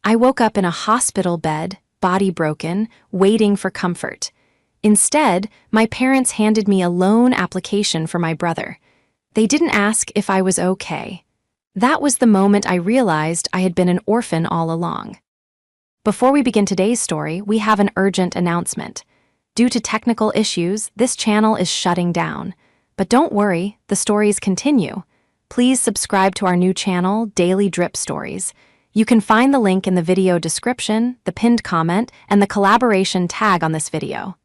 I woke up in a hospital bed, body broken, waiting for comfort. Instead, my parents handed me a loan application for my brother. They didn't ask if I was okay. That was the moment I realized I had been an orphan all along. Before we begin today's story, we have an urgent announcement. Due to technical issues, this channel is shutting down. But don't worry, the stories continue. Please subscribe to our new channel, Daily Drip Stories. You can find the link in the video description, the pinned comment, and the collaboration tag on this video.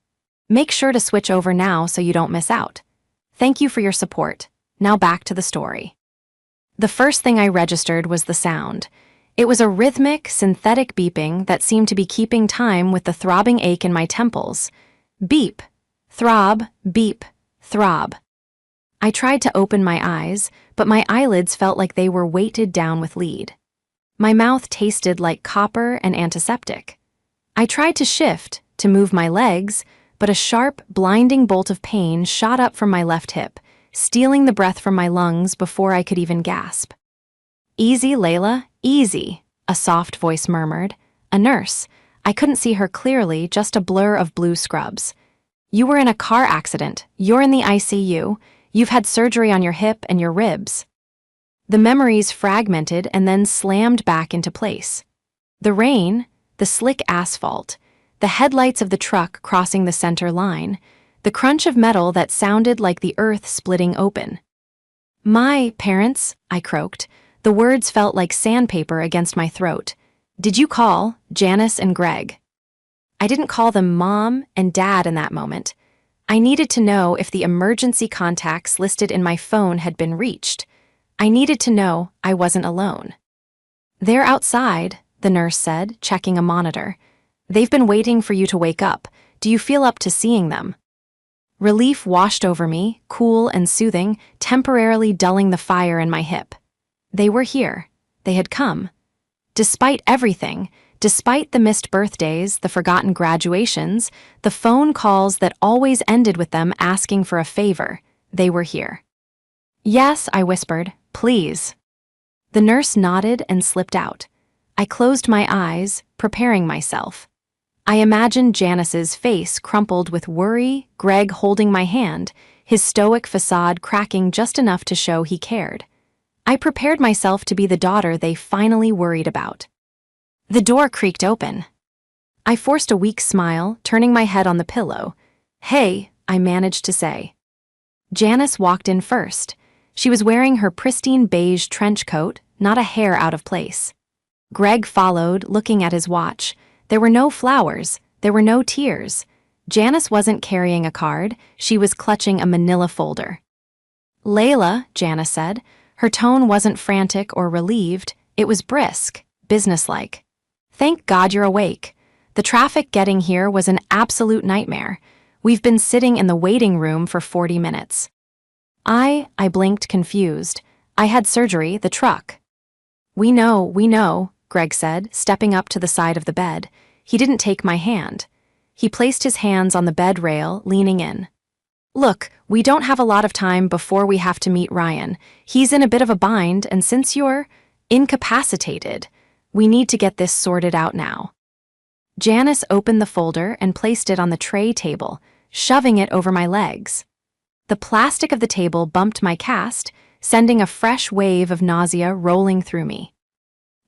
Make sure to switch over now so you don't miss out. Thank you for your support. Now back to the story. The first thing I registered was the sound. It was a rhythmic, synthetic beeping that seemed to be keeping time with the throbbing ache in my temples. Beep, throb, beep, throb. I tried to open my eyes, but my eyelids felt like they were weighted down with lead. My mouth tasted like copper and antiseptic. I tried to shift, to move my legs, but a sharp, blinding bolt of pain shot up from my left hip, stealing the breath from my lungs before I could even gasp. "Easy, Layla, easy," a soft voice murmured. A nurse. I couldn't see her clearly, just a blur of blue scrubs. "You were in a car accident. You're in the ICU. You've had surgery on your hip and your ribs." The memories fragmented and then slammed back into place. The rain, the slick asphalt, the headlights of the truck crossing the center line, the crunch of metal that sounded like the earth splitting open. "My parents," I croaked. The words felt like sandpaper against my throat. "Did you call Janice and Greg?" I didn't call them Mom and Dad in that moment. I needed to know if the emergency contacts listed in my phone had been reached. I needed to know I wasn't alone. "They're outside," the nurse said, checking a monitor. "They've been waiting for you to wake up. Do you feel up to seeing them?" Relief washed over me, cool and soothing, temporarily dulling the fire in my hip. They were here. They had come. Despite everything, despite the missed birthdays, the forgotten graduations, the phone calls that always ended with them asking for a favor, they were here. "Yes," I whispered, "please." The nurse nodded and slipped out. I closed my eyes, preparing myself. I imagined Janice's face crumpled with worry, Greg holding my hand, his stoic facade cracking just enough to show he cared. I prepared myself to be the daughter they finally worried about. The door creaked open. I forced a weak smile, turning my head on the pillow. "Hey," I managed to say. Janice walked in first. She was wearing her pristine beige trench coat, not a hair out of place. Greg followed, looking at his watch. There were no flowers. There were no tears. Janice wasn't carrying a card. She was clutching a manila folder. "Layla," Janice said. Her tone wasn't frantic or relieved. It was brisk, businesslike. "Thank God you're awake. The traffic getting here was an absolute nightmare. We've been sitting in the waiting room for 40 minutes. I blinked, confused. "I had surgery, the truck." We know," Greg said, stepping up to the side of the bed. He didn't take my hand. He placed his hands on the bed rail, leaning in. "Look, we don't have a lot of time before we have to meet Ryan. He's in a bit of a bind, and since you're incapacitated, we need to get this sorted out now." Janice opened the folder and placed it on the tray table, shoving it over my legs. The plastic of the table bumped my cast, sending a fresh wave of nausea rolling through me.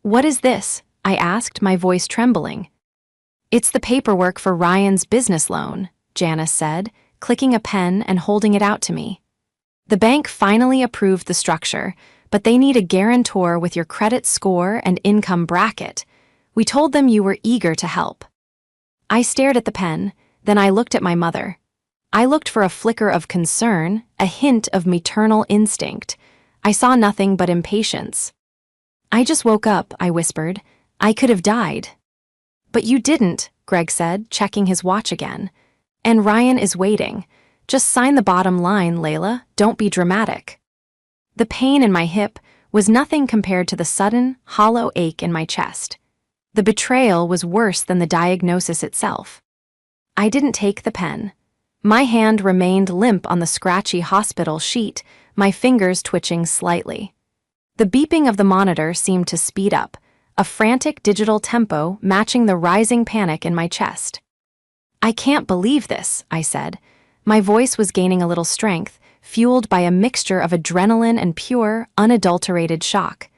"What is this?" I asked, my voice trembling. "It's the paperwork for Ryan's business loan," Janice said, clicking a pen and holding it out to me. "The bank finally approved the structure, but they need a guarantor with your credit score and income bracket. We told them you were eager to help." I stared at the pen, then I looked at my mother. I looked for a flicker of concern, a hint of maternal instinct. I saw nothing but impatience. "I just woke up," I whispered. "I could have died." "But you didn't," Greg said, checking his watch again. "And Ryan is waiting. Just sign the bottom line, Layla. Don't be dramatic." The pain in my hip was nothing compared to the sudden, hollow ache in my chest. The betrayal was worse than the diagnosis itself. I didn't take the pen. My hand remained limp on the scratchy hospital sheet, my fingers twitching slightly. The beeping of the monitor seemed to speed up. a frantic digital tempo matching the rising panic in my chest. "I can't believe this," I said. My voice was gaining a little strength, fueled by a mixture of adrenaline and pure, unadulterated shock.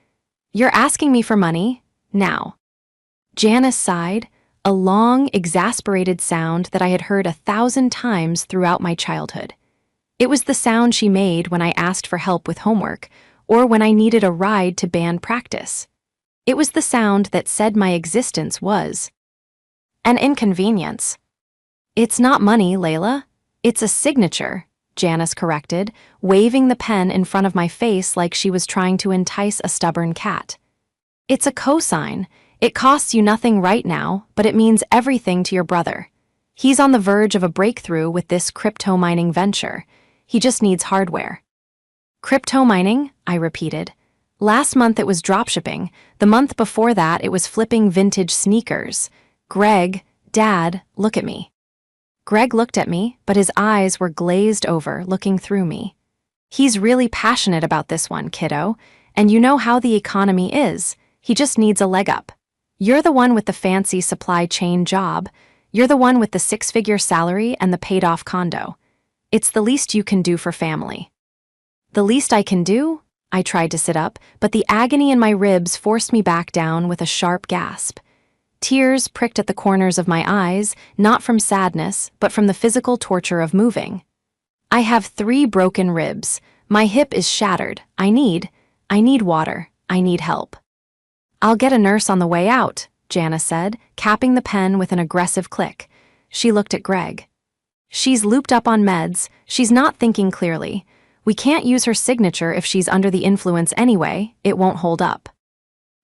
"You're asking me for money? Now." Janice sighed, a long, exasperated sound that I had heard 1,000 times throughout my childhood. It was the sound she made when I asked for help with homework, or when I needed a ride to band practice. It was the sound that said my existence was an inconvenience. "It's not money, Layla. It's a signature," Janice corrected, waving the pen in front of my face like she was trying to entice a stubborn cat. "It's a cosign. It costs you nothing right now, but it means everything to your brother. He's on the verge of a breakthrough with this crypto mining venture. He just needs hardware." "Crypto mining?" I repeated. "Last month it was dropshipping. The month before that it was flipping vintage sneakers. Greg, Dad, look at me." Greg looked at me, but his eyes were glazed over, looking through me. "He's really passionate about this one, kiddo. And you know how the economy is. He just needs a leg up. You're the one with the fancy supply chain job. You're the one with the 6-figure salary and the paid-off condo. It's the least you can do for family." "The least I can do?" I tried to sit up, but the agony in my ribs forced me back down with a sharp gasp. Tears pricked at the corners of my eyes, not from sadness, but from the physical torture of moving. "I have 3 broken ribs. My hip is shattered. I need water. I need help." "I'll get a nurse on the way out," Janice said, capping the pen with an aggressive click. She looked at Greg. "She's looped up on meds. She's not thinking clearly. We can't use her signature if she's under the influence anyway. It won't hold up."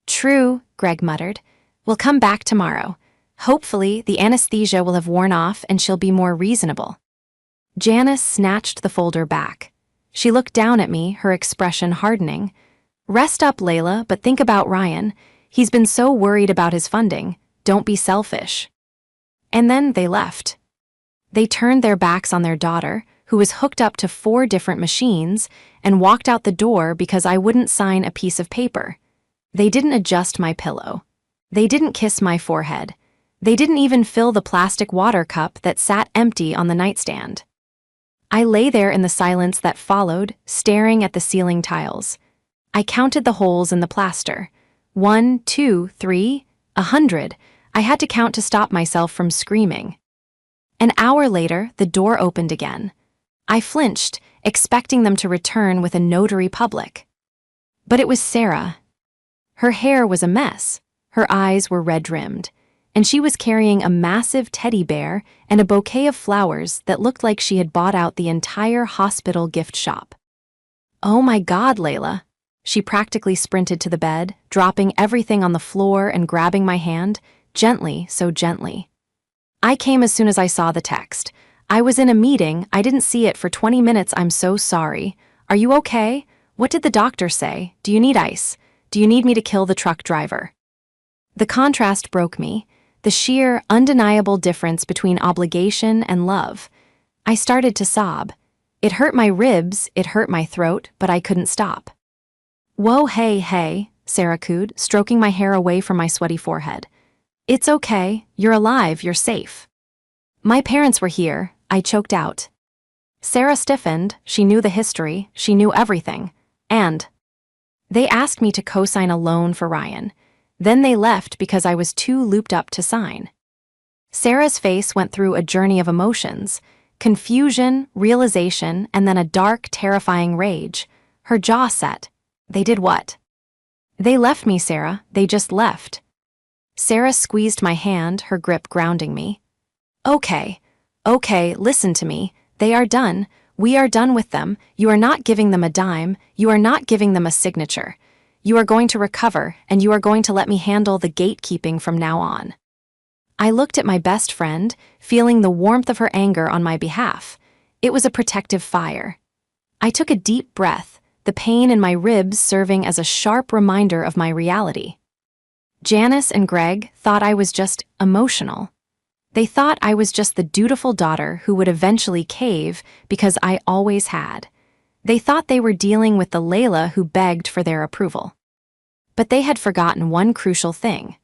"True," Greg muttered. "We'll come back tomorrow. Hopefully, the anesthesia will have worn off and she'll be more reasonable." Janice snatched the folder back. She looked down at me, her expression hardening. "Rest up, Layla, but think about Ryan. He's been so worried about his funding. Don't be selfish." And then they left. They turned their backs on their daughter, who was hooked up to 4 different machines, and walked out the door because I wouldn't sign a piece of paper. They didn't adjust my pillow. They didn't kiss my forehead. They didn't even fill the plastic water cup that sat empty on the nightstand. I lay there in the silence that followed, staring at the ceiling tiles. I counted the holes in the plaster. 1, 2, 3, 100. I had to count to stop myself from screaming. An hour later, the door opened again. I flinched, expecting them to return with a notary public. But it was Sarah. Her hair was a mess. Her eyes were red-rimmed, and she was carrying a massive teddy bear and a bouquet of flowers that looked like she had bought out the entire hospital gift shop. "Oh my God, Layla." She practically sprinted to the bed, dropping everything on the floor and grabbing my hand, gently, so gently. "I came as soon as I saw the text. I was in a meeting, I didn't see it for 20 minutes, I'm so sorry. Are you okay? What did the doctor say? Do you need ice? Do you need me to kill the truck driver?" The contrast broke me, the sheer, undeniable difference between obligation and love. I started to sob. It hurt my ribs, it hurt my throat, but I couldn't stop. "Whoa, hey, Sarah cooed, stroking my hair away from my sweaty forehead. "It's okay, you're alive, you're safe." "My parents were here," I choked out. Sarah stiffened, she knew the history, she knew everything. And they asked me to co-sign a loan for Ryan. Then they left because I was too looped up to sign. Sarah's face went through a journey of emotions, confusion, realization, and then a dark, terrifying rage. Her jaw set. "They did what?" "They left me, Sarah. They just left." Sarah squeezed my hand, her grip grounding me. Okay, listen to me. They are done. We are done with them. You are not giving them a dime. You are not giving them a signature. You are going to recover, and you are going to let me handle the gatekeeping from now on." I looked at my best friend, feeling the warmth of her anger on my behalf. It was a protective fire. I took a deep breath, the pain in my ribs serving as a sharp reminder of my reality. Janice and Greg thought I was just emotional. They thought I was just the dutiful daughter who would eventually cave because I always had. They thought they were dealing with the Layla who begged for their approval. But they had forgotten one crucial thing.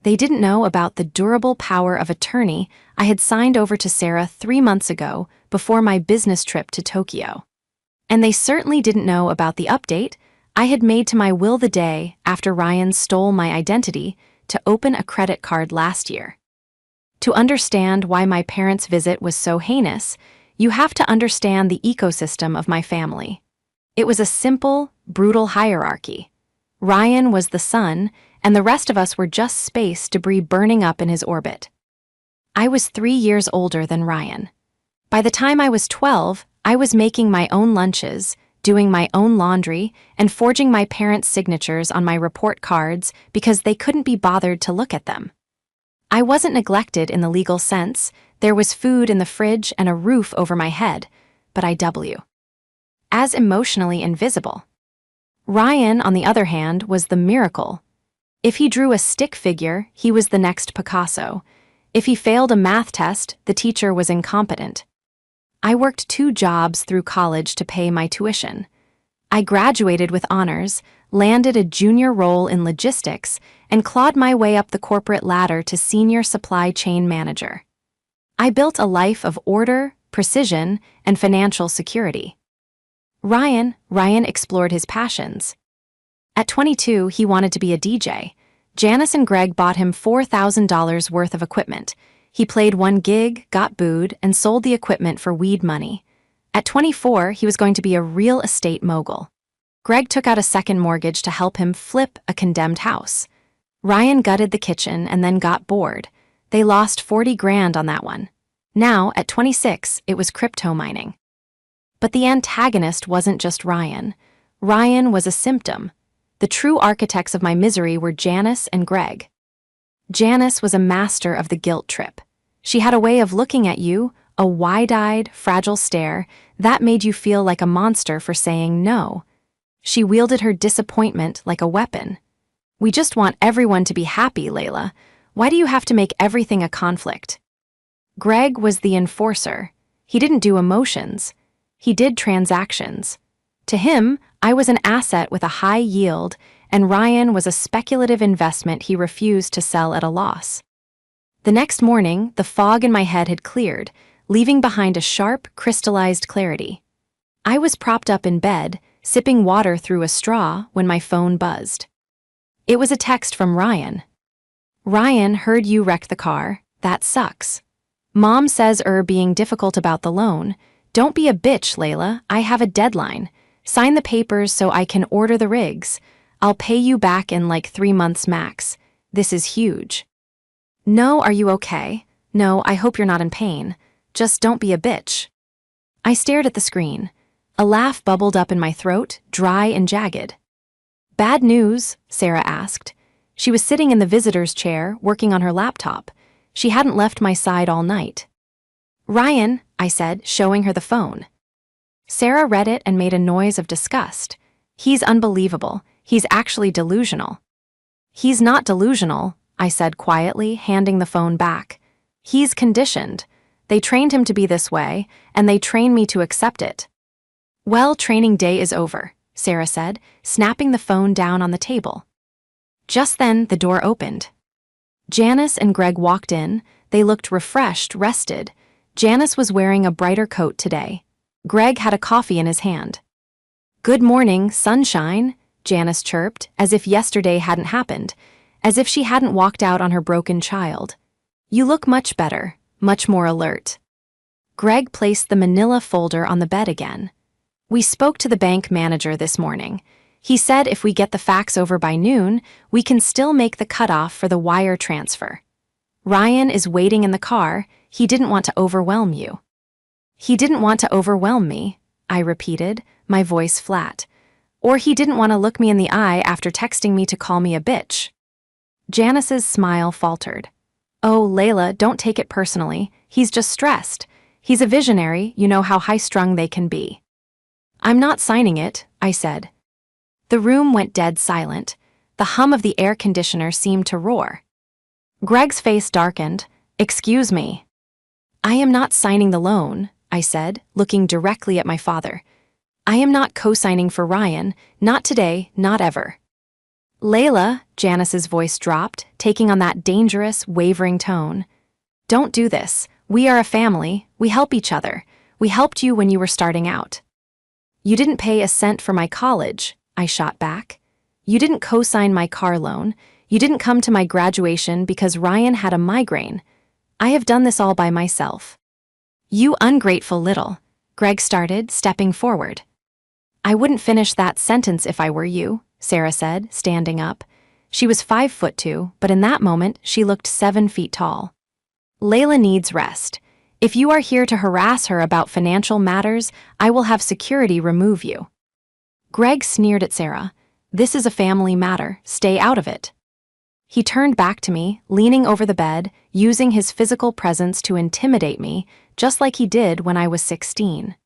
They didn't know about the durable power of attorney I had signed over to Sarah 3 months ago before my business trip to Tokyo. And they certainly didn't know about the update I had made to my will the day after Ryan stole my identity to open a credit card last year. To understand why my parents' visit was so heinous, you have to understand the ecosystem of my family. It was a simple, brutal hierarchy. Ryan was the sun, and the rest of us were just space debris burning up in his orbit. I was 3 years older than Ryan. By the time I was 12, I was making my own lunches, doing my own laundry, and forging my parents' signatures on my report cards because they couldn't be bothered to look at them. I wasn't neglected in the legal sense. There was food in the fridge and a roof over my head, but as emotionally invisible. Ryan, on the other hand, was the miracle. If he drew a stick figure, he was the next Picasso. If he failed a math test, the teacher was incompetent. I worked 2 jobs through college to pay my tuition. I graduated with honors, landed a junior role in logistics, and clawed my way up the corporate ladder to senior supply chain manager. I built a life of order, precision, and financial security. Ryan explored his passions. At 22, he wanted to be a DJ. Janice and Greg bought him $4,000 worth of equipment. He played 1 gig, got booed, and sold the equipment for weed money. At 24, he was going to be a real estate mogul. Greg took out a second mortgage to help him flip a condemned house. Ryan gutted the kitchen and then got bored. They lost 40 grand on that one. Now, at 26, it was crypto mining. But the antagonist wasn't just Ryan. Ryan was a symptom. The true architects of my misery were Janice and Greg. Janice was a master of the guilt trip. She had a way of looking at you, a wide-eyed, fragile stare, that made you feel like a monster for saying no. She wielded her disappointment like a weapon. We just want everyone to be happy, Layla. Why do you have to make everything a conflict? Greg was the enforcer. He didn't do emotions. He did transactions. To him, I was an asset with a high yield, and Ryan was a speculative investment he refused to sell at a loss. The next morning, the fog in my head had cleared, leaving behind a sharp, crystallized clarity. I was propped up in bed, sipping water through a straw when my phone buzzed. It was a text from Ryan. Ryan, heard you wrecked the car. That sucks. Mom says being difficult about the loan. Don't be a bitch, Layla. I have a deadline. Sign the papers so I can order the rigs. I'll pay you back in like 3 months max. This is huge. No, are you okay? No, I hope you're not in pain. Just don't be a bitch. I stared at the screen. A laugh bubbled up in my throat, dry and jagged. Bad news? Sarah asked. She was sitting in the visitor's chair, working on her laptop. She hadn't left my side all night. Ryan, I said, showing her the phone. Sarah read it and made a noise of disgust. He's unbelievable. He's actually delusional. He's not delusional, I said quietly, handing the phone back. He's conditioned. They trained him to be this way, and they train me to accept it. Well, training day is over, Sarah said, snapping the phone down on the table. Just then, the door opened. Janice and Greg walked in. They looked refreshed, rested. Janice was wearing a brighter coat today. Greg had a coffee in his hand. Good morning, sunshine, Janice chirped, as if yesterday hadn't happened, as if she hadn't walked out on her broken child. You look much better, much more alert. Greg placed the manila folder on the bed again. We spoke to the bank manager this morning. He said if we get the fax over by noon, we can still make the cutoff for the wire transfer. Ryan is waiting in the car. He didn't want to overwhelm you. He didn't want to overwhelm me, I repeated, my voice flat. Or he didn't want to look me in the eye after texting me to call me a bitch. Janice's smile faltered. Oh, Layla, don't take it personally. He's just stressed. He's a visionary, you know how high-strung they can be. I'm not signing it, I said. The room went dead silent. The hum of the air conditioner seemed to roar. Greg's face darkened. Excuse me. I am not signing the loan, I said, looking directly at my father. I am not co-signing for Ryan, not today, not ever. Layla, Janice's voice dropped, taking on that dangerous, wavering tone. Don't do this. We are a family. We help each other. We helped you when you were starting out. You didn't pay a cent for my college, I shot back. You didn't co-sign my car loan. You didn't come to my graduation because Ryan had a migraine. I have done this all by myself. You ungrateful little, Greg started, stepping forward. I wouldn't finish that sentence if I were you, Sarah said, standing up. She was 5'2", but in that moment she looked 7 feet tall. Layla needs rest. If you are here to harass her about financial matters, I will have security remove you. Greg sneered at Sarah. This is a family matter. Stay out of it. He turned back to me, leaning over the bed, using his physical presence to intimidate me, just like he did when I was 16.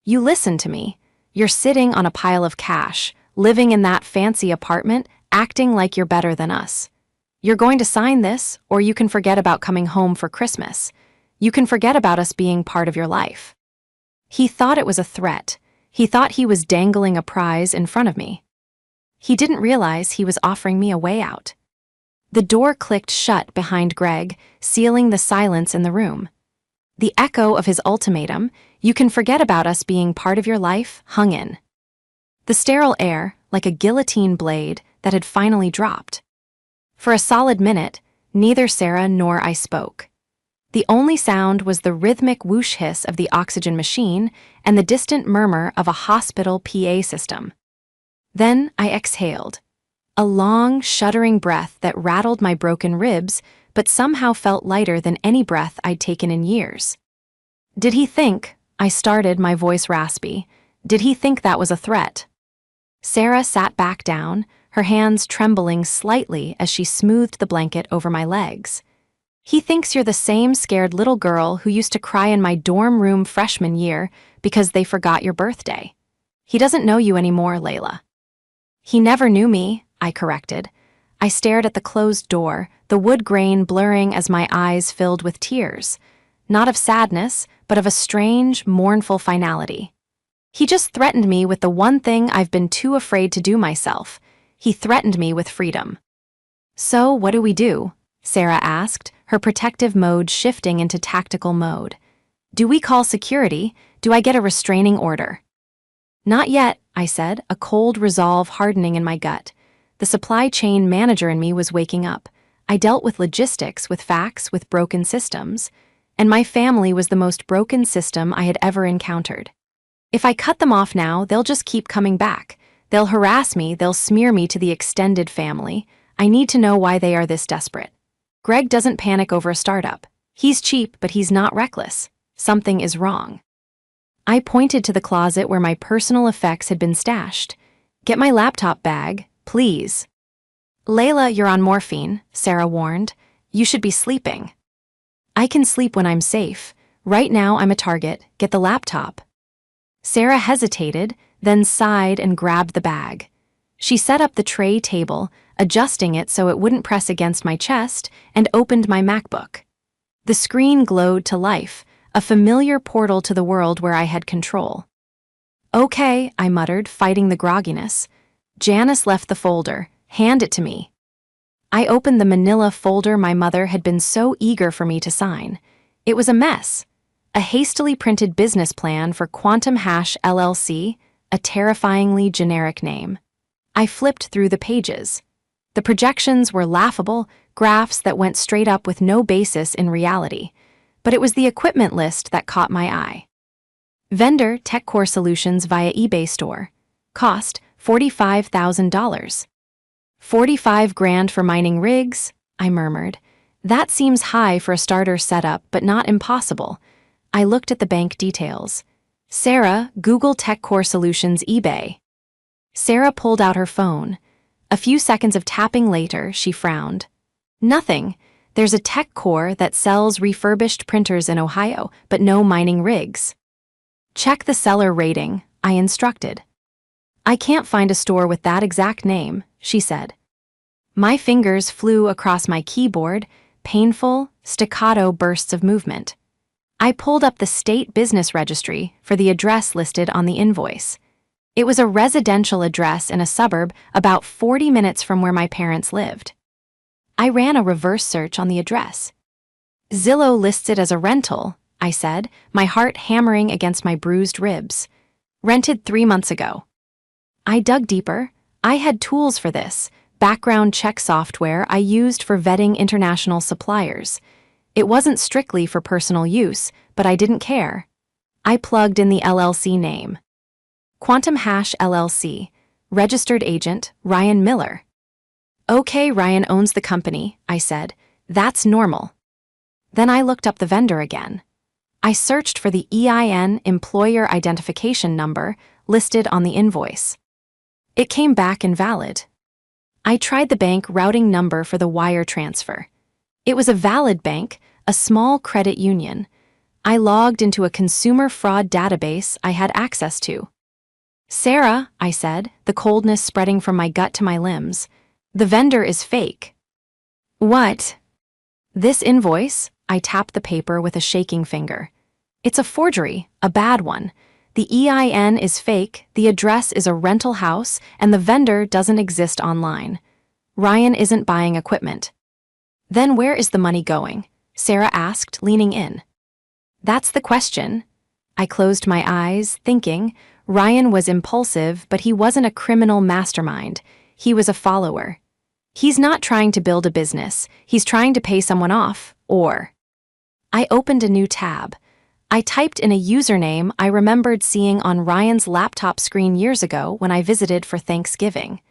You listen to me. You're sitting on a pile of cash, living in that fancy apartment, acting like you're better than us. You're going to sign this, or you can forget about coming home for Christmas. You can forget about us being part of your life. He thought it was a threat. He thought he was dangling a prize in front of me. He didn't realize he was offering me a way out. The door clicked shut behind Greg, sealing the silence in the room. The echo of his ultimatum, you can forget about us being part of your life, hung in. The sterile air, like a guillotine blade, that had finally dropped. For a solid minute, neither Sarah nor I spoke. The only sound was the rhythmic whoosh hiss of the oxygen machine and the distant murmur of a hospital PA system. Then I exhaled. A long, shuddering breath that rattled my broken ribs, but somehow felt lighter than any breath I'd taken in years. Did he think, I started, my voice raspy, did he think that was a threat? Sarah sat back down, her hands trembling slightly as she smoothed the blanket over my legs. He thinks you're the same scared little girl who used to cry in my dorm room freshman year because they forgot your birthday. He doesn't know you anymore, Layla. He never knew me, I corrected. I stared at the closed door, the wood grain blurring as my eyes filled with tears. Not of sadness, but of a strange, mournful finality. He just threatened me with the one thing I've been too afraid to do myself. He threatened me with freedom. So what do we do? Sarah asked, her protective mode shifting into tactical mode. Do we call security? Do I get a restraining order? Not yet, I said, a cold resolve hardening in my gut. The supply chain manager in me was waking up. I dealt with logistics, with facts, with broken systems. And my family was the most broken system I had ever encountered. If I cut them off now, they'll just keep coming back. They'll harass me, they'll smear me to the extended family. I need to know why they are this desperate. Greg doesn't panic over a startup. He's cheap, but he's not reckless. Something is wrong. I pointed to the closet where my personal effects had been stashed. Get my laptop bag, please. Layla, you're on morphine, Sarah warned. You should be sleeping. I can sleep when I'm safe. Right now I'm a target. Get the laptop. Sarah hesitated, then sighed and grabbed the bag. She set up the tray table, adjusting it so it wouldn't press against my chest, and opened my MacBook. The screen glowed to life, a familiar portal to the world where I had control. Okay, I muttered, fighting the grogginess. Janice left the folder. Hand it to me. I opened the manila folder my mother had been so eager for me to sign. It was a mess. A hastily printed business plan for Quantum Hash LLC, a terrifyingly generic name. I flipped through the pages. The projections were laughable, graphs that went straight up with no basis in reality. But it was the equipment list that caught my eye. Vendor TechCore Solutions via eBay store. Cost $45,000. 45 grand for mining rigs, I murmured. That seems high for a starter setup, but not impossible. I looked at the bank details. Sarah, Google TechCore Solutions eBay. Sarah pulled out her phone. A few seconds of tapping later, she frowned. Nothing. There's a TechCore that sells refurbished printers in Ohio, but no mining rigs. Check the seller rating, I instructed. I can't find a store with that exact name, she said. My fingers flew across my keyboard, painful, staccato bursts of movement. I pulled up the state business registry for the address listed on the invoice. It was a residential address in a suburb about 40 minutes from where my parents lived. I ran a reverse search on the address. Zillow lists it as a rental, I said, my heart hammering against my bruised ribs. Rented 3 months ago. I dug deeper. I had tools for this, background check software I used for vetting international suppliers. It wasn't strictly for personal use, but I didn't care. I plugged in the LLC name. Quantum Hash LLC, registered agent, Ryan Miller. Okay, Ryan owns the company, I said. That's normal. Then I looked up the vendor again. I searched for the EIN employer identification number listed on the invoice. It came back invalid. I tried the bank routing number for the wire transfer. It was a valid bank, a small credit union. I logged into a consumer fraud database I had access to. Sarah, I said, the coldness spreading from my gut to my limbs, the vendor is fake. What? This invoice? I tapped the paper with a shaking finger. It's a forgery, a bad one. The EIN is fake, the address is a rental house, and the vendor doesn't exist online. Ryan isn't buying equipment. Then where is the money going? Sarah asked, leaning in. That's the question. I closed my eyes, thinking. Ryan was impulsive, but he wasn't a criminal mastermind. He was a follower. He's not trying to build a business. He's trying to pay someone off, or... I opened a new tab. I typed in a username I remembered seeing on Ryan's laptop screen years ago when I visited for Thanksgiving.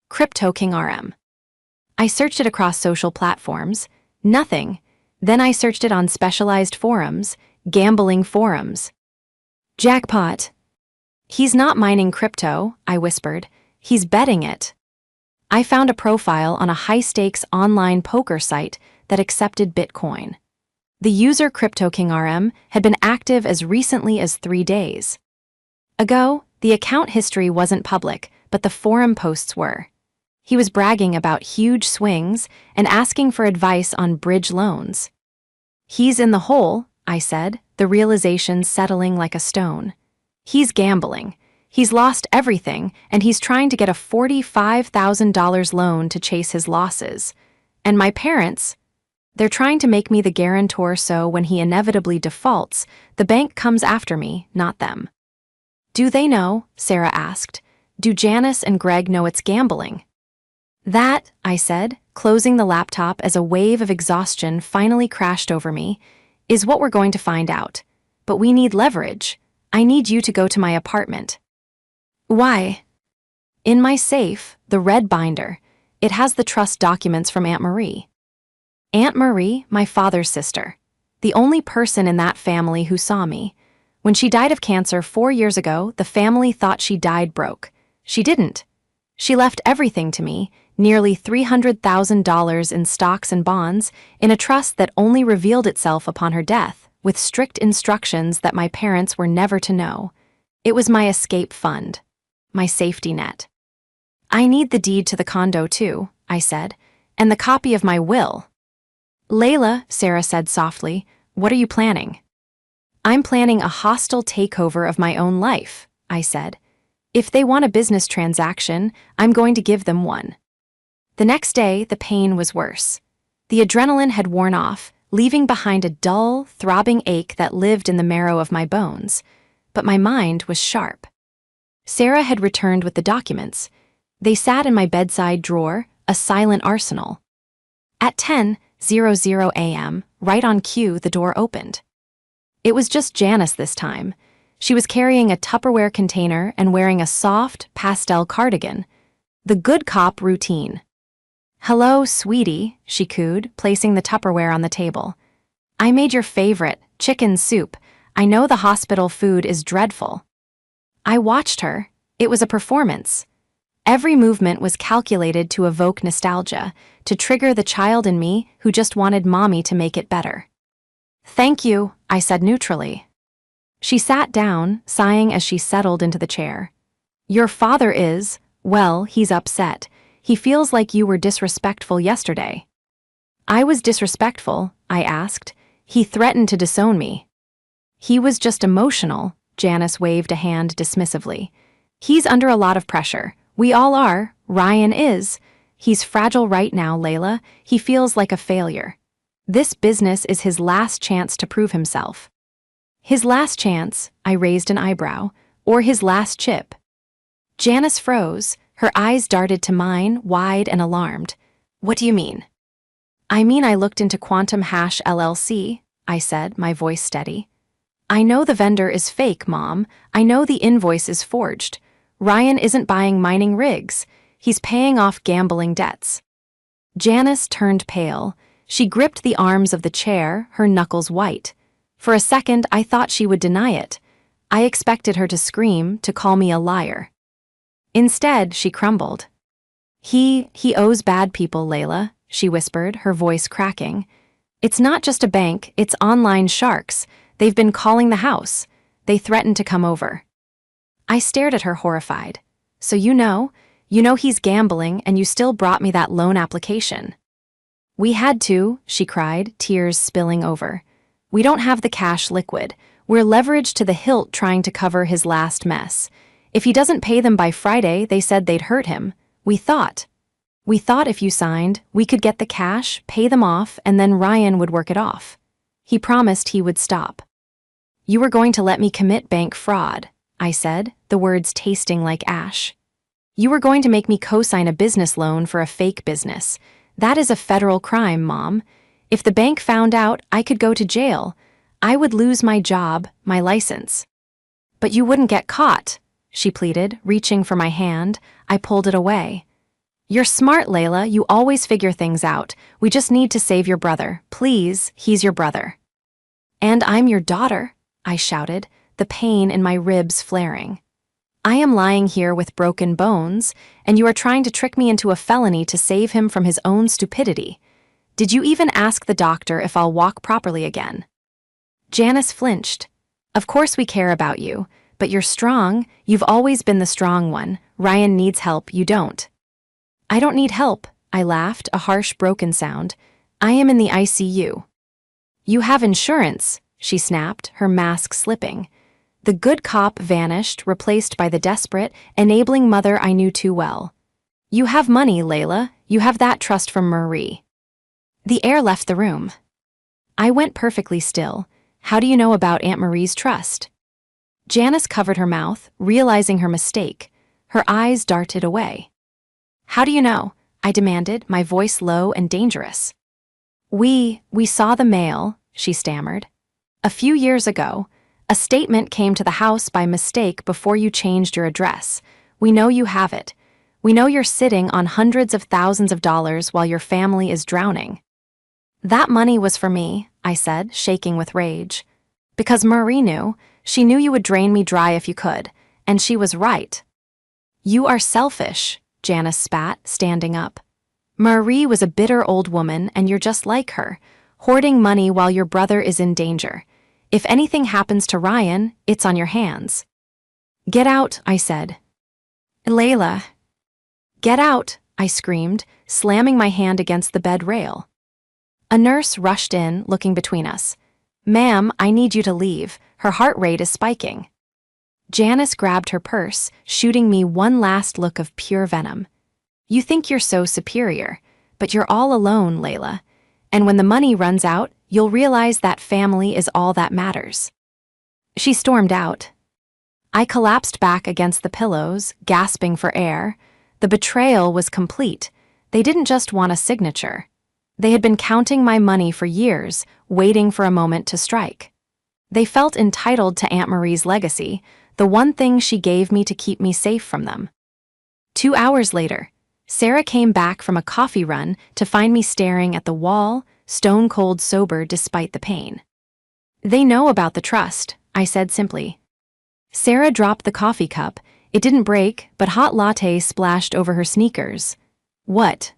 Crypto King RM. I searched it across social platforms. Nothing. Then I searched it on specialized forums, gambling forums. Jackpot. He's not mining crypto, I whispered. He's betting it. I found a profile on a high-stakes online poker site that accepted Bitcoin. The user Crypto King RM had been active as recently as 3 days ago. The account history wasn't public, but the forum posts were. He was bragging about huge swings and asking for advice on bridge loans. He's in the hole, I said, the realization settling like a stone. He's gambling. He's lost everything, and he's trying to get a $45,000 loan to chase his losses. And my parents, they're trying to make me the guarantor so when he inevitably defaults, the bank comes after me, not them. Do they know? Sarah asked. Do Janice and Greg know it's gambling? That, I said, closing the laptop as a wave of exhaustion finally crashed over me, is what we're going to find out. But we need leverage. I need you to go to my apartment. Why? In my safe, the red binder, it has the trust documents from Aunt Marie. Aunt Marie, my father's sister, the only person in that family who saw me. When she died of cancer 4 years ago, the family thought she died broke. She didn't. She left everything to me, nearly $300,000 in stocks and bonds, in a trust that only revealed itself upon her death, with strict instructions that my parents were never to know. It was my escape fund, my safety net. I need the deed to the condo too, I said, and the copy of my will. Layla, Sarah said softly, what are you planning? I'm planning a hostile takeover of my own life, I said. If they want a business transaction, I'm going to give them one. The next day, the pain was worse. The adrenaline had worn off, leaving behind a dull, throbbing ache that lived in the marrow of my bones. But my mind was sharp. Sarah had returned with the documents. They sat in my bedside drawer, a silent arsenal. At 10:00 a.m., right on cue, the door opened. It was just Janice this time. She was carrying a Tupperware container and wearing a soft, pastel cardigan. The good cop routine. Hello, sweetie, she cooed, placing the Tupperware on the table. I made your favorite, chicken soup. I know the hospital food is dreadful. I watched her. It was a performance. Every movement was calculated to evoke nostalgia, to trigger the child in me who just wanted mommy to make it better. Thank you, I said neutrally. She sat down, sighing as she settled into the chair. Your father is, well, he's upset. He feels like you were disrespectful yesterday. I was disrespectful, I asked. He threatened to disown me. He was just emotional, Janice waved a hand dismissively. He's under a lot of pressure. We all are. Ryan is. He's fragile right now, Layla. He feels like a failure. This business is his last chance to prove himself. His last chance, I raised an eyebrow, or his last chip. Janice froze. Her eyes darted to mine, wide and alarmed. What do you mean? I mean I looked into Quantum Hash LLC, I said, my voice steady. I know the vendor is fake, Mom. I know the invoice is forged. Ryan isn't buying mining rigs. He's paying off gambling debts. Janice turned pale. She gripped the arms of the chair, her knuckles white. For a second, I thought she would deny it. I expected her to scream, to call me a liar. Instead, she crumbled. He owes bad people, Layla, she whispered, her voice cracking. It's not just a bank, it's online sharks. They've been calling the house. They threatened to come over. I stared at her horrified. So you know he's gambling and you still brought me that loan application. We had to, she cried, tears spilling over. We don't have the cash liquid. We're leveraged to the hilt trying to cover his last mess. If he doesn't pay them by Friday, they said they'd hurt him. We thought if you signed, we could get the cash, pay them off, and then Ryan would work it off. He promised he would stop. You were going to let me commit bank fraud, I said, the words tasting like ash. You were going to make me co-sign a business loan for a fake business. That is a federal crime, Mom. If the bank found out, I could go to jail. I would lose my job, my license. But you wouldn't get caught, she pleaded, reaching for my hand. I pulled it away. You're smart, Layla. You always figure things out. We just need to save your brother. Please, he's your brother. And I'm your daughter, I shouted, the pain in my ribs flaring. I am lying here with broken bones, and you are trying to trick me into a felony to save him from his own stupidity. Did you even ask the doctor if I'll walk properly again? Janice flinched. Of course we care about you, but you're strong. You've always been the strong one. Ryan needs help, you don't. I don't need help, I laughed, a harsh broken sound. I am in the ICU. You have insurance, she snapped, her mask slipping. The good cop vanished, replaced by the desperate, enabling mother I knew too well. You have money, Layla. You have that trust from Marie. The air left the room. I went perfectly still. How do you know about Aunt Marie's trust? Janice covered her mouth, realizing her mistake. Her eyes darted away. How do you know? I demanded, my voice low and dangerous. We saw the mail, she stammered. A few years ago, a statement came to the house by mistake before you changed your address. We know you have it. We know you're sitting on hundreds of thousands of dollars while your family is drowning. That money was for me, I said, shaking with rage. Because Marie knew. She knew you would drain me dry if you could, and she was right. You are selfish, Janice spat, standing up. Marie was a bitter old woman, and you're just like her, hoarding money while your brother is in danger. If anything happens to Ryan, it's on your hands. Get out, I said. Layla. Get out, I screamed, slamming my hand against the bed rail. A nurse rushed in, looking between us. Ma'am, I need you to leave. Her heart rate is spiking. Janice grabbed her purse, shooting me one last look of pure venom. You think you're so superior, but you're all alone, Layla. And when the money runs out, you'll realize that family is all that matters. She stormed out. I collapsed back against the pillows, gasping for air. The betrayal was complete. They didn't just want a signature. They had been counting my money for years, waiting for a moment to strike. They felt entitled to Aunt Marie's legacy, the one thing she gave me to keep me safe from them. 2 hours later, Sarah came back from a coffee run to find me staring at the wall, stone-cold sober despite the pain. They know about the trust, I said simply. Sarah dropped the coffee cup. It didn't break, but hot latte splashed over her sneakers. What?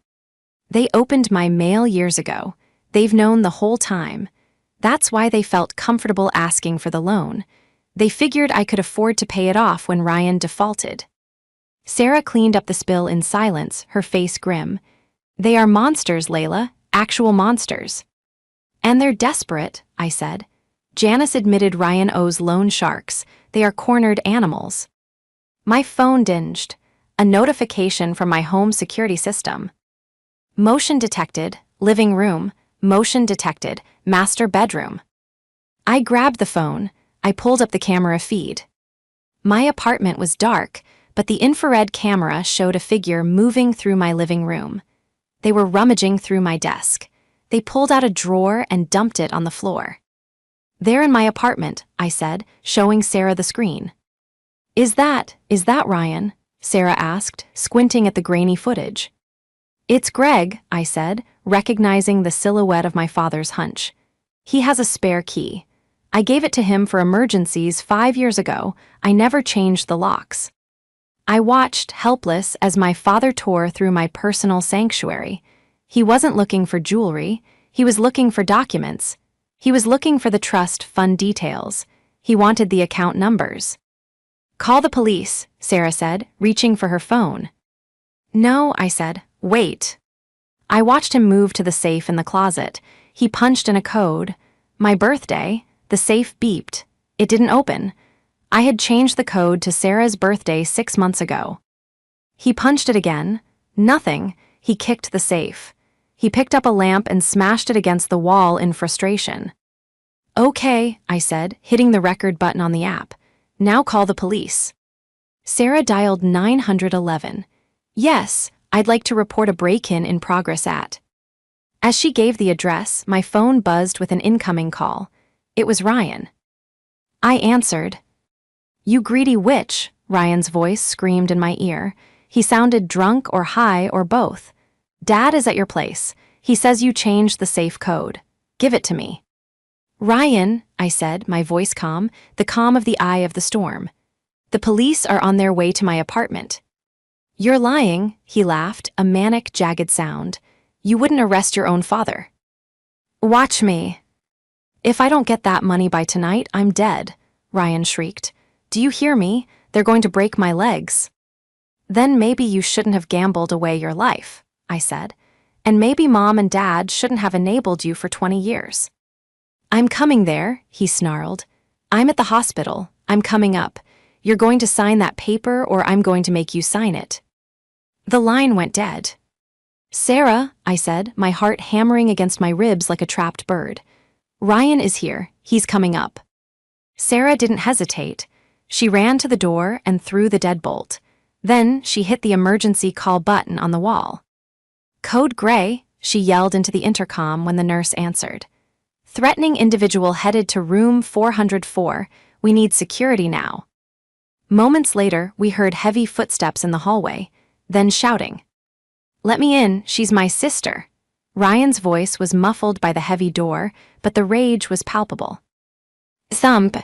They opened my mail years ago. They've known the whole time. That's why they felt comfortable asking for the loan. They figured I could afford to pay it off when Ryan defaulted. Sarah cleaned up the spill in silence, her face grim. They are monsters, Layla, actual monsters. And they're desperate, I said. Janice admitted Ryan owes loan sharks. They are cornered animals. My phone dinged. A notification from my home security system. Motion detected, living room. Motion detected, master bedroom. I grabbed the phone. I pulled up the camera feed. My apartment was dark, but the infrared camera showed a figure moving through my living room. They were rummaging through my desk. They pulled out a drawer and dumped it on the floor. "They're in my apartment," I said, showing Sarah the screen. Is that Ryan?" Sarah asked, squinting at the grainy footage. "It's Greg," I said, recognizing the silhouette of my father's hunch. "He has a spare key. I gave it to him for emergencies 5 years ago. I never changed the locks." I watched, helpless, as my father tore through my personal sanctuary. He wasn't looking for jewelry. He was looking for documents. He was looking for the trust fund details. He wanted the account numbers. "Call the police," Sarah said, reaching for her phone. "No," I said. "Wait." I watched him move to the safe in the closet. He punched in a code. My birthday. The safe beeped. It didn't open. I had changed the code to Sarah's birthday 6 months ago. He punched it again. Nothing. He kicked the safe. He picked up a lamp and smashed it against the wall in frustration. "Okay," I said, hitting the record button on the app. "Now call the police." Sarah dialed 911. "Yes, I'd like to report a break-in in progress at." As she gave the address, my phone buzzed with an incoming call. It was Ryan. I answered. "You greedy witch," Ryan's voice screamed in my ear. He sounded drunk or high or both. "Dad is at your place. He says you changed the safe code. Give it to me." "Ryan," I said, my voice calm, the calm of the eye of the storm. "The police are on their way to my apartment." "You're lying," he laughed, a manic, jagged sound. "You wouldn't arrest your own father." "Watch me." "If I don't get that money by tonight, I'm dead," Ryan shrieked. "Do you hear me? They're going to break my legs." "Then maybe you shouldn't have gambled away your life," I said. "And maybe Mom and Dad shouldn't have enabled you for 20 years. "I'm coming there," he snarled. "I'm at the hospital. I'm coming up. You're going to sign that paper or I'm going to make you sign it." The line went dead. "Sarah," I said, my heart hammering against my ribs like a trapped bird. "Ryan is here. He's coming up." Sarah didn't hesitate. She ran to the door and threw the deadbolt. Then she hit the emergency call button on the wall. "Code Gray," she yelled into the intercom when the nurse answered. "Threatening individual headed to room 404. We need security now." Moments later, we heard heavy footsteps in the hallway, then shouting. "Let me in, she's my sister." Ryan's voice was muffled by the heavy door, but the rage was palpable. Thump.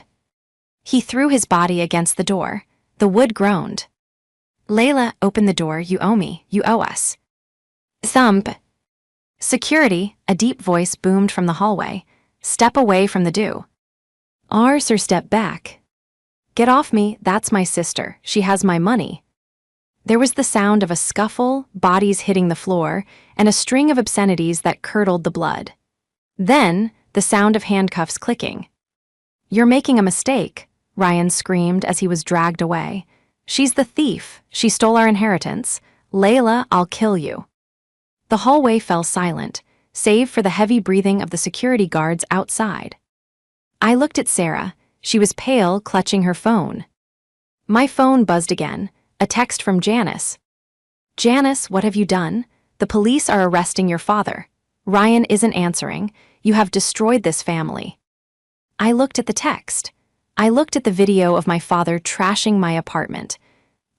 He threw his body against the door. The wood groaned. "Layla, open the door. You owe me. You owe us." Thump. "Security," a deep voice boomed from the hallway. "Step away from the do." "Ours or step back." "Get off me, that's my sister. She has my money." There was the sound of a scuffle, bodies hitting the floor, and a string of obscenities that curdled the blood. Then, the sound of handcuffs clicking. "You're making a mistake," Ryan screamed as he was dragged away. "She's the thief. She stole our inheritance. Layla, I'll kill you." The hallway fell silent, save for the heavy breathing of the security guards outside. I looked at Sarah. She was pale, clutching her phone. My phone buzzed again, a text from Janice. "Janice, what have you done? The police are arresting your father. Ryan isn't answering. You have destroyed this family." I looked at the text. I looked at the video of my father trashing my apartment.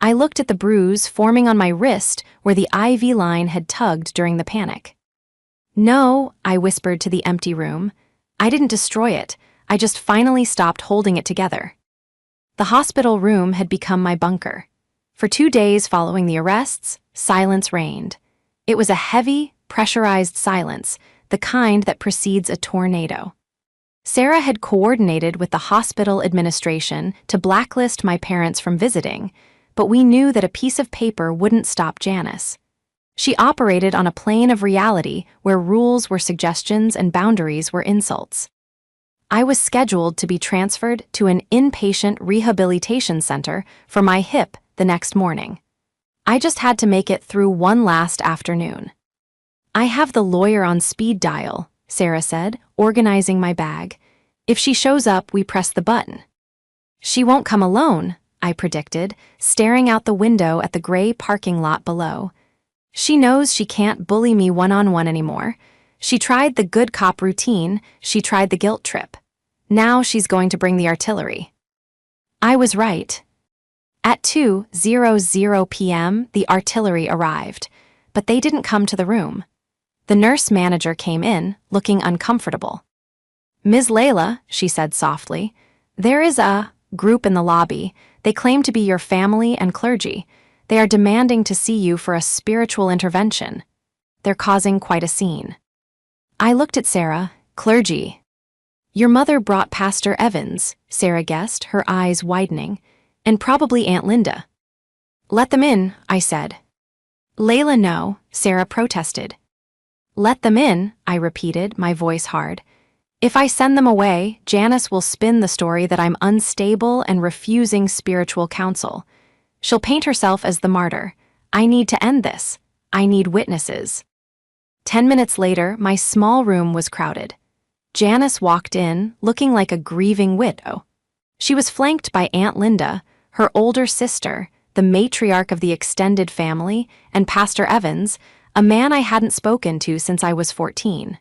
I looked at the bruise forming on my wrist where the IV line had tugged during the panic. "No," I whispered to the empty room. "I didn't destroy it. I just finally stopped holding it together." The hospital room had become my bunker. For 2 days following the arrests, silence reigned. It was a heavy, pressurized silence, the kind that precedes a tornado. Sarah had coordinated with the hospital administration to blacklist my parents from visiting, but we knew that a piece of paper wouldn't stop Janice. She operated on a plane of reality where rules were suggestions and boundaries were insults. I was scheduled to be transferred to an inpatient rehabilitation center for my hip the next morning. I just had to make it through one last afternoon. I have the lawyer on speed dial, Sarah said, organizing my bag. If she shows up, we press the button. She won't come alone, I predicted, staring out the window at the gray parking lot below. She knows she can't bully me one-on-one anymore. She tried the good cop routine, she tried the guilt trip. Now she's going to bring the artillery. I was right. At 2:00 p.m., the artillery arrived, but they didn't come to the room. The nurse manager came in, looking uncomfortable. "Ms. Layla," she said softly, "there is a group in the lobby. They claim to be your family and clergy. They are demanding to see you for a spiritual intervention. They're causing quite a scene." I looked at Sarah. "Clergy. Your mother brought Pastor Evans," Sarah guessed, her eyes widening, "and probably Aunt Linda." "Let them in," I said. "Layla, no," Sarah protested. "Let them in," I repeated, my voice hard. "If I send them away, Janice will spin the story that I'm unstable and refusing spiritual counsel. She'll paint herself as the martyr. I need to end this. I need witnesses." 10 minutes later, my small room was crowded. Janice walked in, looking like a grieving widow. She was flanked by Aunt Linda, her older sister, the matriarch of the extended family, and Pastor Evans, a man I hadn't spoken to since I was 14.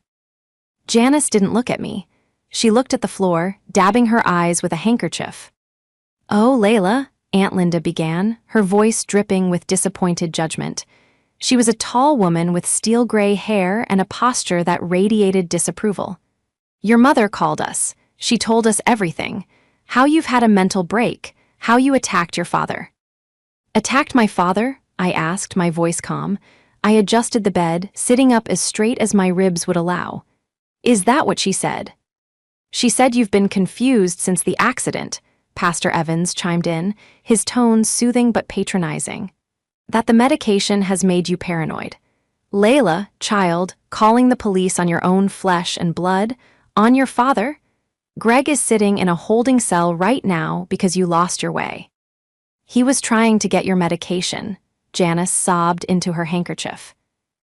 Janice didn't look at me. She looked at the floor, dabbing her eyes with a handkerchief. "Oh, Layla," Aunt Linda began, her voice dripping with disappointed judgment. She was a tall woman with steel gray hair and a posture that radiated disapproval. "Your mother called us. She told us everything. How you've had a mental break, how you attacked your father." "Attacked my father?" I asked, my voice calm. I adjusted the bed, sitting up as straight as my ribs would allow. "Is that what she said?" "She said you've been confused since the accident," Pastor Evans chimed in, his tone soothing but patronizing. "That the medication has made you paranoid. Layla, child, calling the police on your own flesh and blood, on your father? Greg is sitting in a holding cell right now because you lost your way. He was trying to get your medication," Janice sobbed into her handkerchief.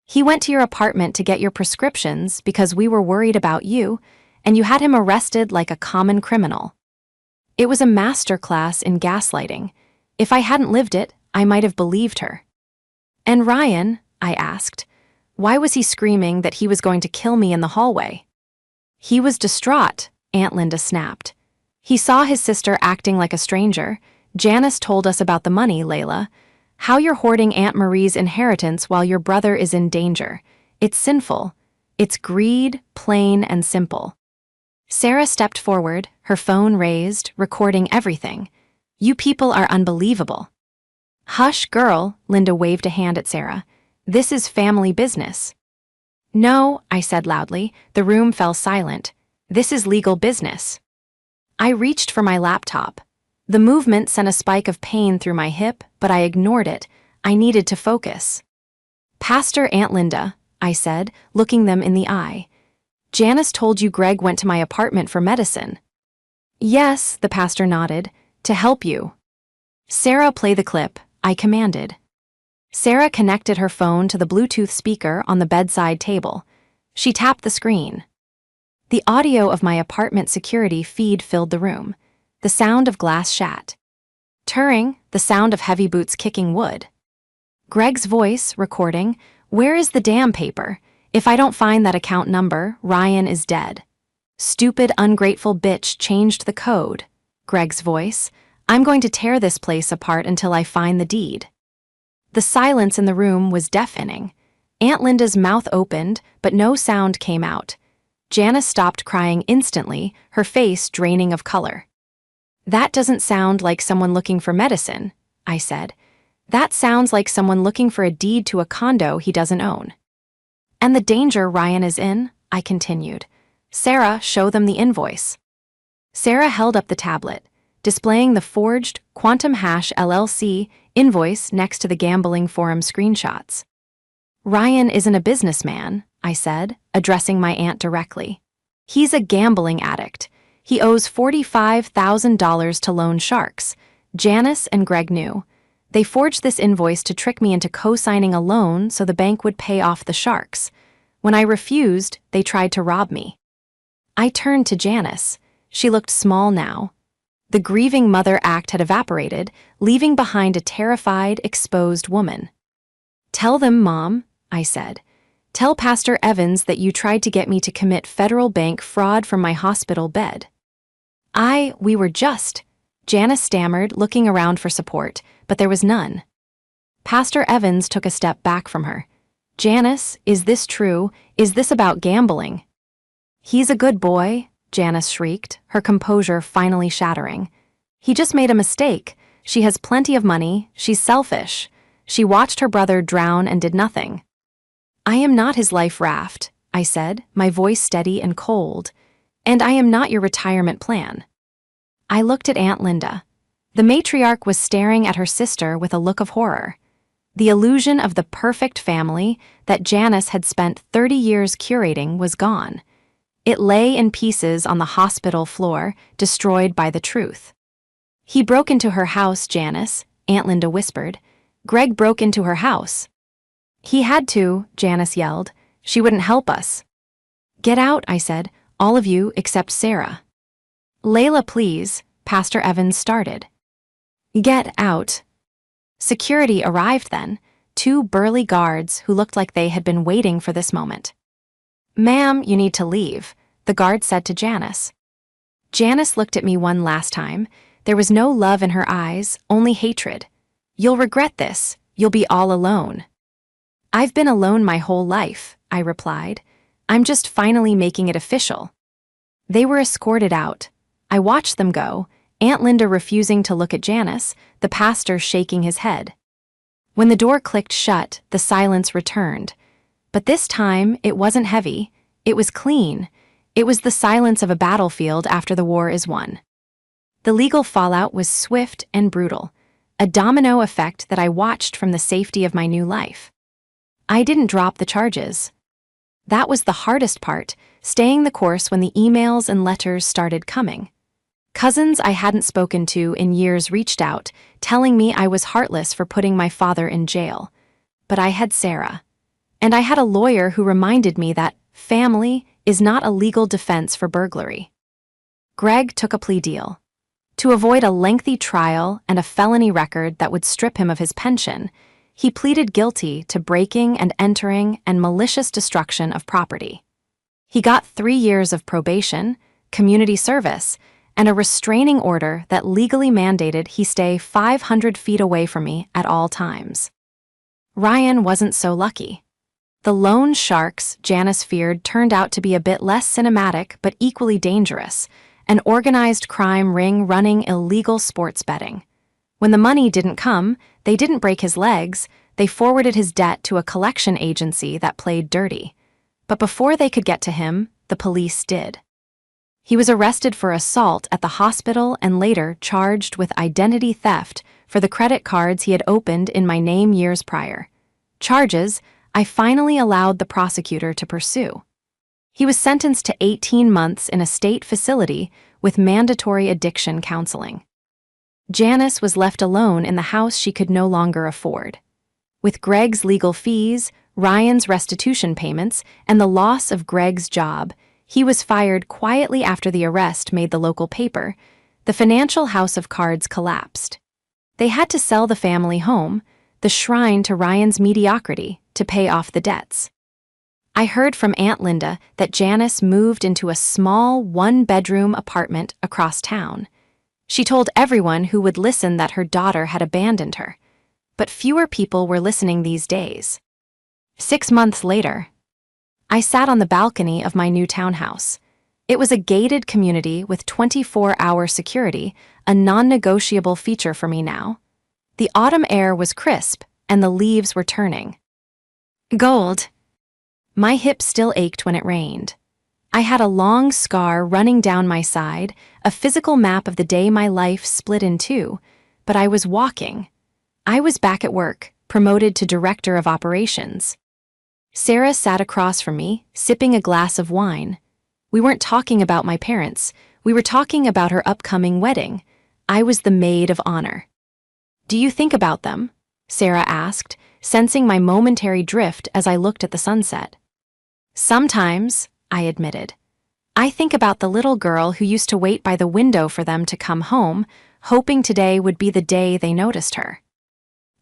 "He went to your apartment to get your prescriptions because we were worried about you, and you had him arrested like a common criminal." It was a master class in gaslighting. If I hadn't lived it, I might have believed her. "And Ryan?" I asked. "Why was he screaming that he was going to kill me in the hallway?" "He was distraught," Aunt Linda snapped. "He saw his sister acting like a stranger. Janice told us about the money, Layla. How you're hoarding Aunt Marie's inheritance while your brother is in danger. It's sinful. It's greed, plain and simple." Sarah stepped forward, her phone raised, recording everything. "You people are unbelievable." "Hush, girl," Linda waved a hand at Sarah. "This is family business." "No," I said loudly. The room fell silent. "This is legal business." I reached for my laptop. The movement sent a spike of pain through my hip, but I ignored it. I needed to focus. "Pastor Aunt Linda," I said, looking them in the eye. "Janice told you Greg went to my apartment for medicine." "Yes," the pastor nodded, "to help you." "Sarah, play the clip," I commanded. Sarah connected her phone to the Bluetooth speaker on the bedside table. She tapped the screen. The audio of my apartment security feed filled the room. The sound of glass shattering, the sound of heavy boots kicking wood. Greg's voice, recording, "Where is the damn paper? If I don't find that account number, Ryan is dead. Stupid, ungrateful bitch changed the code." Greg's voice, "I'm going to tear this place apart until I find the deed." The silence in the room was deafening. Aunt Linda's mouth opened, but no sound came out. Janice stopped crying instantly, her face draining of color. "That doesn't sound like someone looking for medicine," I said. "That sounds like someone looking for a deed to a condo he doesn't own." "And the danger Ryan is in," I continued. "Sarah, show them the invoice." Sarah held up the tablet, displaying the forged Quantum Hash LLC invoice next to the gambling forum screenshots. "Ryan isn't a businessman," I said, addressing my aunt directly. "He's a gambling addict. He owes $45,000 to loan sharks. Janice and Greg knew. They forged this invoice to trick me into co-signing a loan so the bank would pay off the sharks. When I refused, they tried to rob me. I turned to Janice. She looked small now. The grieving mother act had evaporated, leaving behind a terrified, exposed woman. "Tell them, Mom," I said. "Tell Pastor Evans that you tried to get me to commit federal bank fraud from my hospital bed." We were just, Janice stammered, looking around for support, but there was none. Pastor Evans took a step back from her. "Janice, is this true? Is this about gambling?" "He's a good boy," Janice shrieked, her composure finally shattering. "He just made a mistake. She has plenty of money. She's selfish. She watched her brother drown and did nothing." "I am not his life raft," I said, my voice steady and cold. "And I am not your retirement plan." I looked at Aunt Linda. The matriarch was staring at her sister with a look of horror. The illusion of the perfect family that Janice had spent 30 years curating was gone. It lay in pieces on the hospital floor, destroyed by the truth. "He broke into her house, Janice," Aunt Linda whispered. "Greg broke into her house." "He had to," Janice yelled. "She wouldn't help us." "Get out," I said, "all of you except Sarah." "Layla, please," Pastor Evans started. "Get out." Security arrived then, 2 burly guards who looked like they had been waiting for this moment. "Ma'am, you need to leave," the guard said to Janice. Janice looked at me one last time. There was no love in her eyes, only hatred. "You'll regret this. You'll be all alone." "I've been alone my whole life," I replied. "I'm just finally making it official." They were escorted out. I watched them go, Aunt Linda refusing to look at Janice, the pastor shaking his head. When the door clicked shut, the silence returned. But this time, it wasn't heavy. It was clean. It was the silence of a battlefield after the war is won. The legal fallout was swift and brutal, a domino effect that I watched from the safety of my new life. I didn't drop the charges. That was the hardest part, staying the course when the emails and letters started coming. Cousins I hadn't spoken to in years reached out, telling me I was heartless for putting my father in jail. But I had Sarah. And I had a lawyer who reminded me that family is not a legal defense for burglary. Greg took a plea deal. To avoid a lengthy trial and a felony record that would strip him of his pension, he pleaded guilty to breaking and entering and malicious destruction of property. He got 3 years of probation, community service, and a restraining order that legally mandated he stay 500 feet away from me at all times. Ryan wasn't so lucky. The loan sharks Janice feared turned out to be a bit less cinematic but equally dangerous, an organized crime ring running illegal sports betting. When the money didn't come, they didn't break his legs, they forwarded his debt to a collection agency that played dirty. But before they could get to him, the police did. He was arrested for assault at the hospital and later charged with identity theft for the credit cards he had opened in my name years prior. Charges I finally allowed the prosecutor to pursue. He was sentenced to 18 months in a state facility with mandatory addiction counseling. Janice was left alone in the house she could no longer afford. With Greg's legal fees, Ryan's restitution payments, and the loss of Greg's job, he was fired quietly after the arrest made the local paper. The financial house of cards collapsed. They had to sell the family home, the shrine to Ryan's mediocrity, to pay off the debts. I heard from Aunt Linda that Janice moved into a small 1-bedroom apartment across town. She told everyone who would listen that her daughter had abandoned her. But fewer people were listening these days. 6 months later, I sat on the balcony of my new townhouse. It was a gated community with 24-hour security, a non-negotiable feature for me now. The autumn air was crisp, and the leaves were turning gold. My hip still ached when it rained. I had a long scar running down my side, a physical map of the day my life split in two, but I was walking. I was back at work, promoted to director of operations. Sarah sat across from me, sipping a glass of wine. We weren't talking about my parents. We were talking about her upcoming wedding. I was the maid of honor. Do you think about them? Sarah asked, sensing my momentary drift as I looked at the sunset. Sometimes, I admitted. I think about the little girl who used to wait by the window for them to come home, hoping today would be the day they noticed her.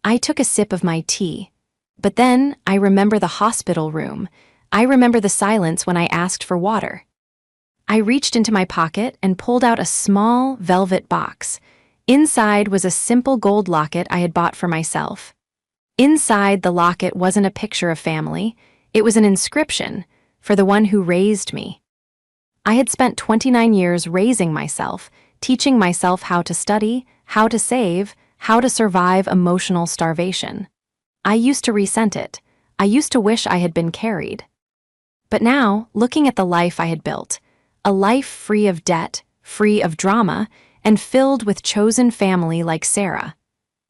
I took a sip of my tea. But then I remember the hospital room. I remember the silence when I asked for water. I reached into my pocket and pulled out a small velvet box. Inside was a simple gold locket I had bought for myself. Inside the locket wasn't a picture of family. It was an inscription for the one who raised me. I had spent 29 years raising myself, teaching myself how to study, how to save, how to survive emotional starvation. I used to resent it. I used to wish I had been carried. But now, looking at the life I had built, a life free of debt, free of drama, and filled with chosen family like Sarah,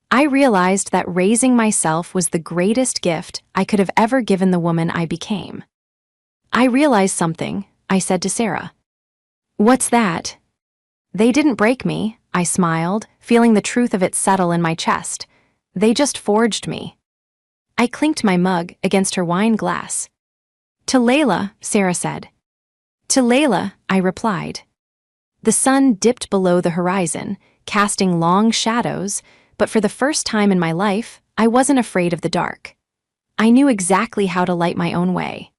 I realized that raising myself was the greatest gift I could have ever given the woman I became. I realized something, I said to Sarah. What's that? They didn't break me, I smiled, feeling the truth of it settle in my chest. They just forged me. I clinked my mug against her wine glass. To Layla, Sarah said. To Layla, I replied. The sun dipped below the horizon, casting long shadows, but for the first time in my life, I wasn't afraid of the dark. I knew exactly how to light my own way.